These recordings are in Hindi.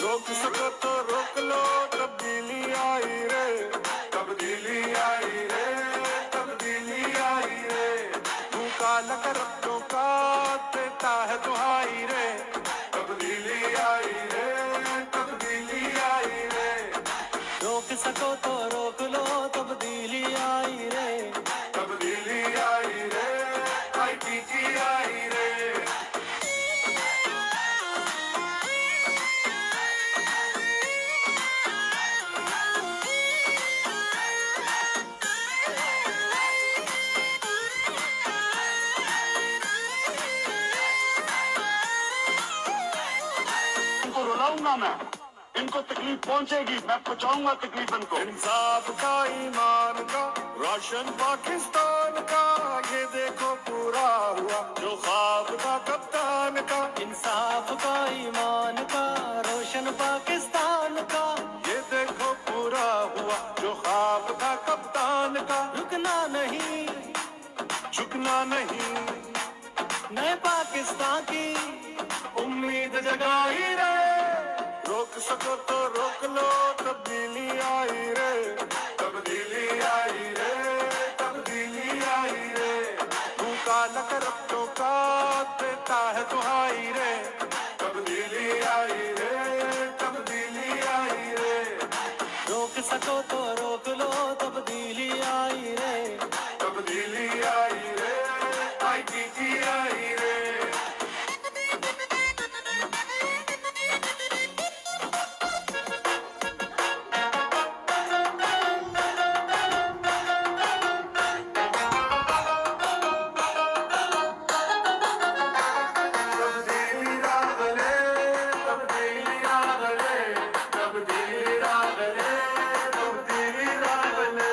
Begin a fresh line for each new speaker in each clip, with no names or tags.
रोक सको तो रोक लो, तब्दीली आई रे, तब्दीली आई रे, तब्दीली आई रे। तू काला कर अपनों का देता है दुहाई रे, तब्दीली आई रे, तब्दीली आई रे।
रोक सको तो रोक लो, तब्दीली आई रे,
तब्दीली आई रे, ITG आई रे।
इनको रुलाऊंगा मैं, इनको तकलीफ पहुंचेगी, मैं पहुंचाऊंगा तकलीफ इनको।
इंसाफ का, ईमान का, रोशन पाकिस्तान का, ये देखो पूरा हुआ जो ख्वाब था कप्तान का।
इंसाफ का, ईमान का, रोशन पाकिस्तान का,
ये देखो पूरा हुआ जो ख्वाब था कप्तान का।
रुकना नहीं,
झुकना नहीं,
नए पाकिस्तान की
उम्मीद जगाई रे। रोक सको तो रोक लो, तब्दीली आई रे, तब्दीली आई रे, तब्दीली आई रे। तू काला कर अपनों का देता है दुहाई रे, तब्दीली आई रे, तब्दीली आई रे।
रोक सको तो रोक लो, तब्दीली आई रे,
तब्दीली आई रे, ITG आई रे। तब्दीली रागले, तब्दीली रागले, तब्दीली रागले, तब्दीली रागले,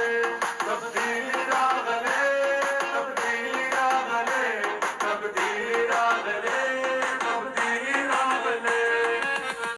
तब्दीली रागले, तब्दीली रागले, तब्दीली रागले।